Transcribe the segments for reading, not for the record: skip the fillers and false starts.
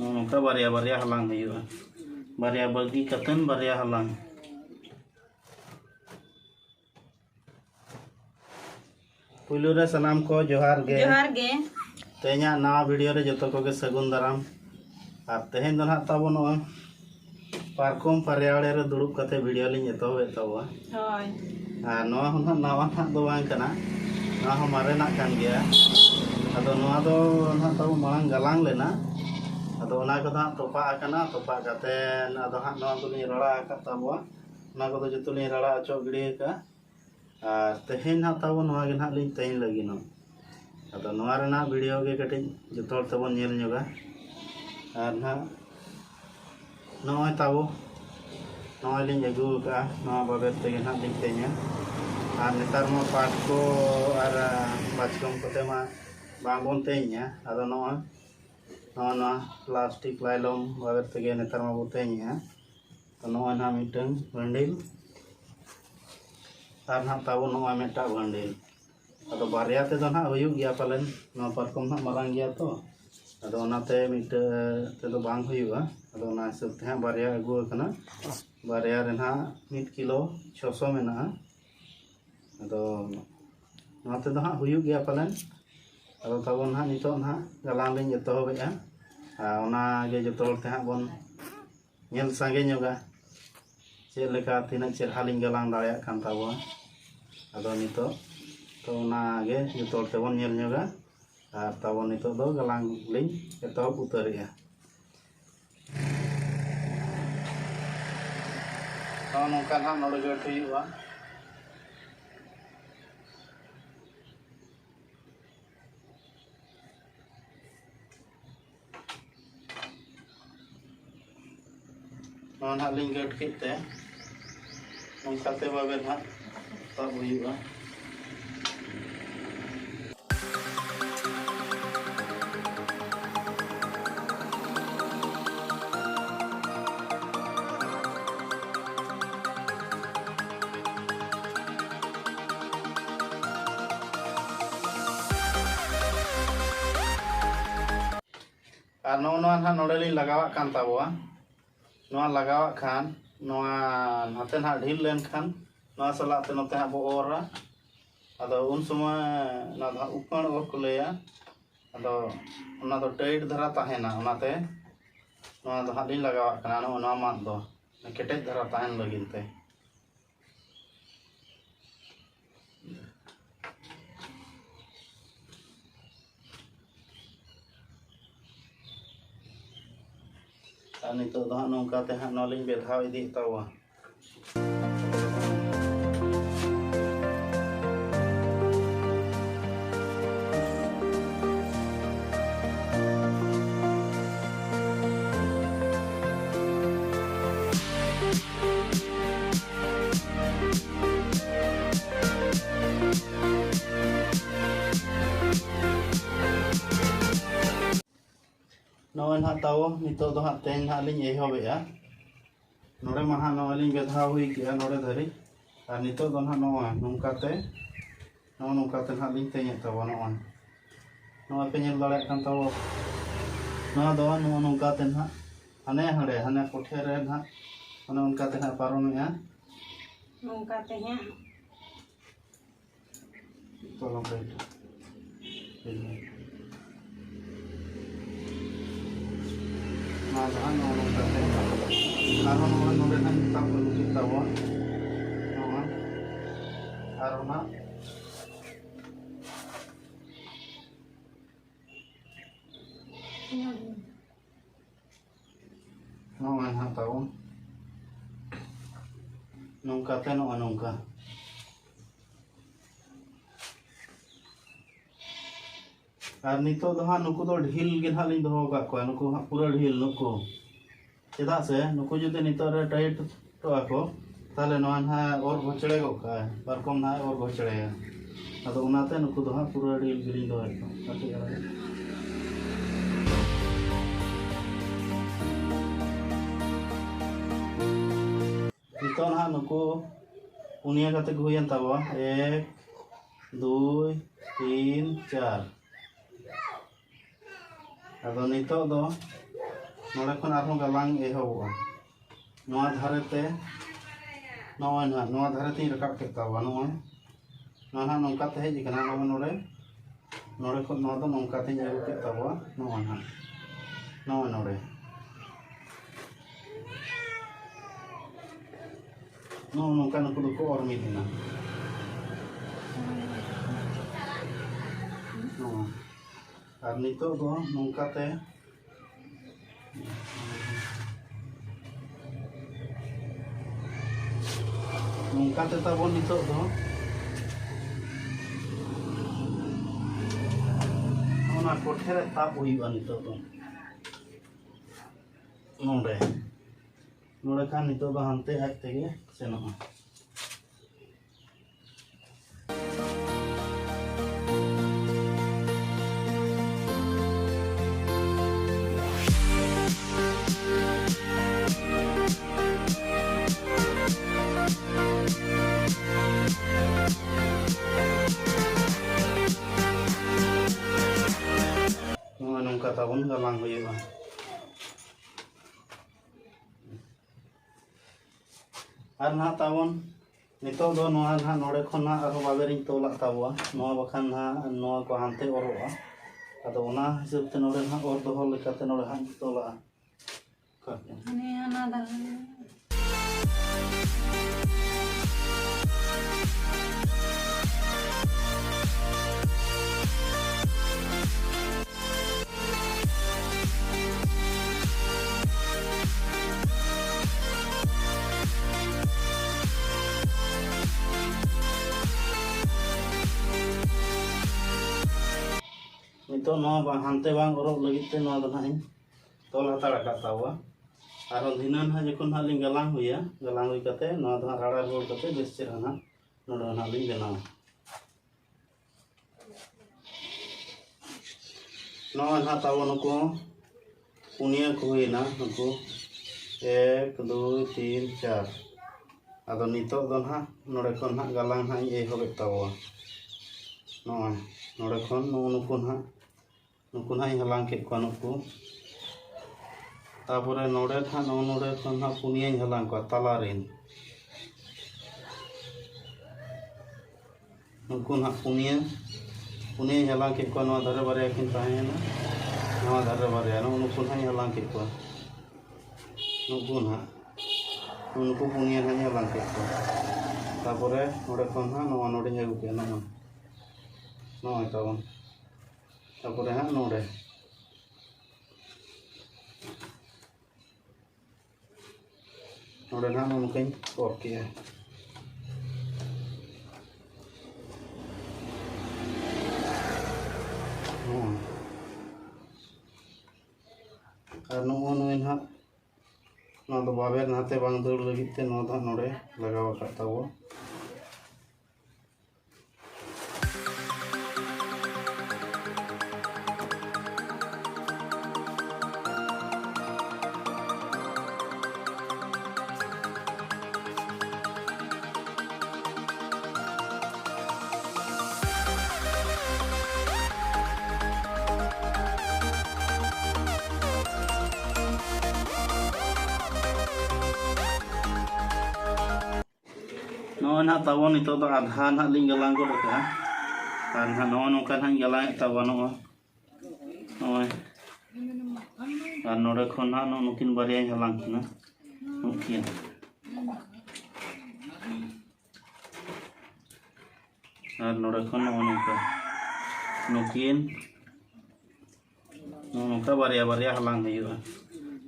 नोंका बारिया बारिया हलांग हुआ बारिया बगी कतन बारिया हलांग पुलू रे सलाम को जोहार गे तेना नवा वीडियो रे जो को सगुन दाराम और तेहन दो नाग ताबो नोय पार्कम पर्यावरण रे दुड़ुब कते वीडियो लिंग एतोबे ताबो होय और नवा हुन नवा नाग दो बांग कना नवा हो मारे नाग कान गया अदो नवा दो नाग ताबो मांग गलांग लेना अदो ओना को दा तोपा आकना तोपा कते अदो हां नवा को नि रड़ा का ताबो ओना को जतो नि रड़ा अचो गिड़ी का और तेहन ना ताबो नवा गे नाग लिंग तेन लगी नो अदो नवा रेना वीडियो गे कटे जतो हर तबो नेल न्योगा और ना नॉय ताबो नॉय लिंग अगू का नवा बाबे तेगे ना लिंग तेन्या और नेतार मा पाट को और बाचकम कोते मा बांगोन तेन्या अदो नॉय नवा प्लास्टिक लाइलम बाबे तेगे नेतार मा बोतेन्या तो नॉय ना मिटन बंडिल और ना ताबो नॉय मेटा बंडिल अदो बारिया ते दो ना हुयु गया पालन नवा पारकम ना मारांग गया तो अदो ओनाते मिट ते दो बांग हुयुआ अदो ओना हिसाब ते बारिया अगु कना बारिया रेना 1 किलो 600 मेना अदो नोते दो हा हुयु गया पालन अदो ताबो ना नितो ना गलांग लिंग जतो होबेआ ओना गे जतो हर ते हा बोन नेल सांगे न्योगा चे लेका तिना चेरहा लिंग गलांग दाड़िया कान ताबो अदो नितो तो ओना गे जतो हर ते बोन नेल न्योगा और ताबो नितो दो गलांग लिंग एतहब उतारेगा तो नौका ना नोड़े गट हुआ ना लिंग गट केते नौका ते बाबे ना तब हुआ और ना नोड़े लगावा कान ताबोआ नोआ लगावा खान नोआ नाते ना ढील लेन खान नोआ सला ते नोते हा बो ओरा अदो उन समय ना दा उपण ओर को लेया अदो ओना दो टाइट धरा ताहेना ओनाते नोआ दो हा लिंग लगावा खाना नोआ मात दो केटेज धरा ताहेन लगिनते नितो दो नौका ते हा नलिंग बेधाव इदी तावा नोय ना तावो नितो दो हा तेन हा लिंग एहोबेआ नोड़े मा हा नोय लिंग बेधाव हुई गया नोड़े धरी और नितो दो हा नोय नोंकाते हा लिंग तेन तावो नोय पे नेल दाड़े कान तावो नोय दो नोंकाते हा हने हड़े हने कोठे रे हा हने उनकाते हा पारोमेआ नोंकाते हा तो नोंकाते ना जहाँ नोन करते हैं आरो नोन नोने ना तब लुकी तब नोन आरो ना नोन यहाँ तब नोंका ते नोन नोंका और नितो दो हा नुकु दो ढील गे ना लिंग दो का को नुकु हा पूरा ढील नुकु चेदा से नुकु जुदे नितो रे टाइट तो आको ताले नोन हा और घोचड़े गो का परकम ना और घोचड़े अदो उनाते नुकु दो हा पूरा ढील गिरी दो आको काटी नितो ना नुकु उनिया कते हुयन ताबो 1 2 3 4 अदो नितो दो नोड़े खन आरो गलांग एहोबा नोआ धारे ते नोय ना नोआ धारे ते रकाब के तावा नोय ना नोंका ते हेज कना नोय नोड़े नोड़े खन नोआ दो नोंका ते आगु के तावा नोय ना नोय नोड़े नो नोंका नुकु दो को और मिदिना और नितो दो नोंका ते नोंका ते ताबो नितो दो ओना कोठे रे ताप हुईबा नितो दो नोंडे नोड़े खान नितो दो हानते आज तेगे सेनोआ नोंका ताबन गलांग हुईबा और ना ताबन नितो दो नोआ ना नोड़े खन ना आरो बाबेरिन तोला ताबवा नोआ बखान ना नोआ को हानते ओरोआ अदो ओना हिसाब ते नोड़े ना और दोहो लेकाते नोड़े हान तोला माने आना दागा नितो नोआ हानते बांग ओरोब लगित ते नोआ दो ना इन तोल हताड़ का ताबवा आरो धिनान हा जखन हा लिंग गलांग हुई कते नोआ दो राड़ा रोल कते बेस चेहरा ना नोडे ना लिंग बनाओ नोआ ना ताबो नुको पुनिया को हुईना नुको 1 2 3 4 आदो नितो दो ना नोडे खन हा गलांग हा ए होबे ताबवा नोआ नोडे खन नुको ना हलांग के को नुको तापरे नोड़े था नोड़े खन ना पुनिया हलांग को तालारिन नुको ना पुनिया हलांग के को नोआ धारे बारे किन ताहेना नोआ धारे बारे नुको ना हलांग के को नुको पुनिया ना हलांग के को तापरे नोड़े खन ना नोआ नोड़े आगु के नोआ नोआ ताबन तापरे हाँ नोड़े नोड़े ना नोनकई और किया और नुई ना बाबेर नाते बांग दौड़ लगित ते नोड़े लगाव ताबो नोआ ना ताबो नितो दो आधा ना लिंग गलांग को रखा और ना नोआ नोका ना गलांग ताबो नोआ नोआ और नोड़े खन ना नुकिन बारिया हलांग किना नुकिन और नोड़े खन नोका नुकिन नोका बारिया हलांग हुईबा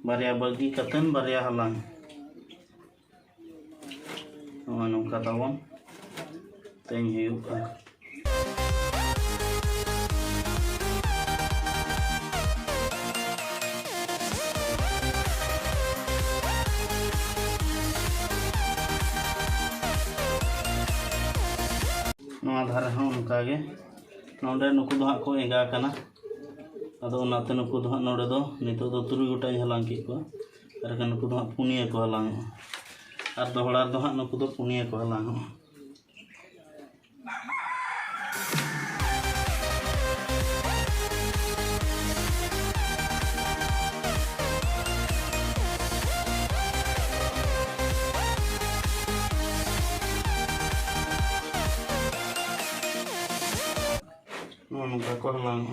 बारिया बागी कतन बारिया हलांग नोंका ताबन तेन हुईबा नोआ धारे हों उनकागे नोडे नुकु दो को एंगा कना अदो उनाते नुकु दो नोडे दो नितो दो 3 गोटाई हलांग के को और नुकु दो पुनिया को हलांग और दोहड़ा दो नुकु दो पुनिया को हलांग Aku halang.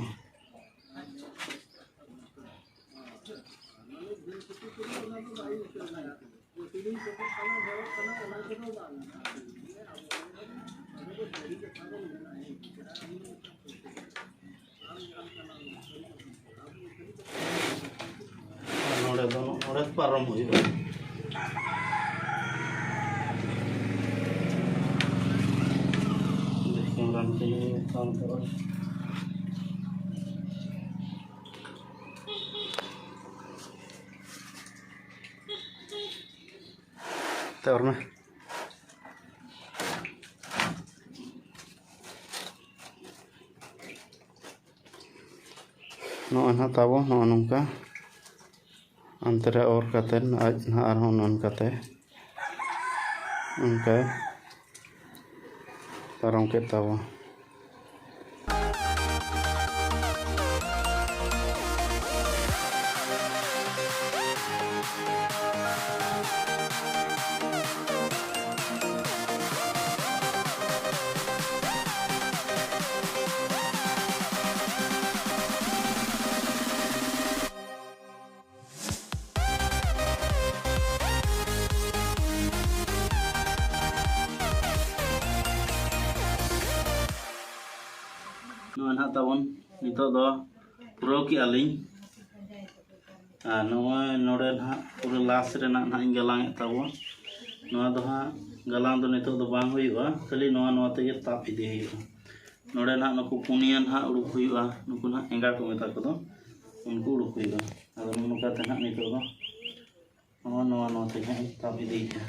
Nore param huyu. Kamera ini tahun terus. Tahu mah. Noon ha tahu noon nungka. Antara or katen aj na arhon noon kate. Okay. Parang kita tahu. Noon ha tawon nito do puro ki aling noy node ha puro last rena na galang tawon noa do ha galang do nito do bang huyuga khali noa tege tap ide huyuga node na nuku punian ha uduk huyuga nuku na enga ko meta ko do unku uduk huyuga ado nuka te na nito do noa tege tap ide huyuga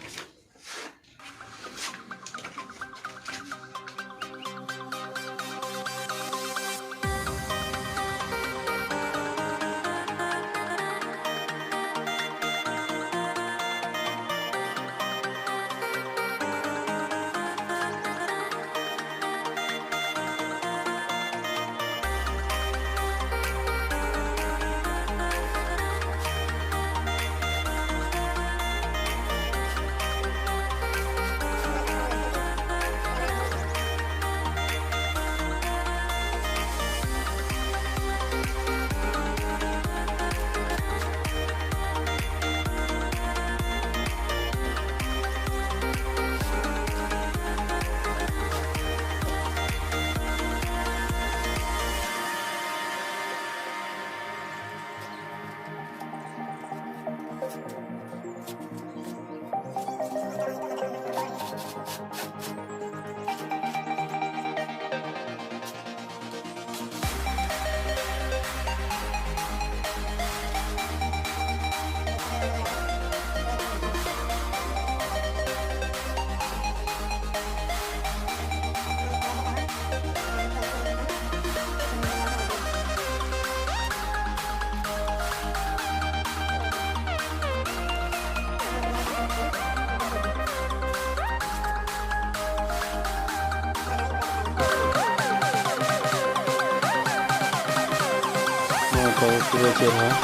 Pura cerah,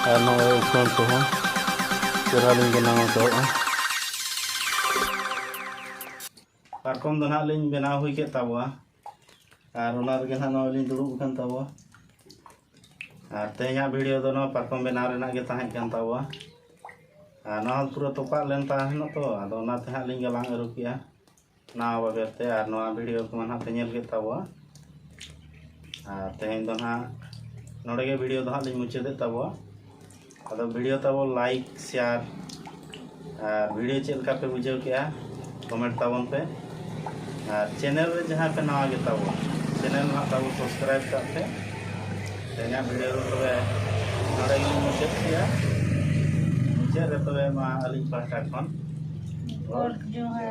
karena ukuran tuh cerah lagi nama tuh. Parkom tuh nak lagi benau hui ke tahu karena lagi nak lagi dulu bukan tahu. Artinya video tuh no parkom benau rena kita hanya tahu. Nah pura topak lentah no tuh, atau nanti lagi galang rupiah. Nah berarti arno video kemana penyel kita tahu. Artinya tuh nak नोड़े video तो हाँ मुचादे तब अद video तब like share और video चलका पे बुझे के कमेंट तबन पे और चैनल रे जहाँ पे नवा के तब चैनल हाँ तब सब्सक्राइब करते तेना वीडियो तब नोड़े मुचाद के मुचाद रे तब मा अली पाटा खन और जो है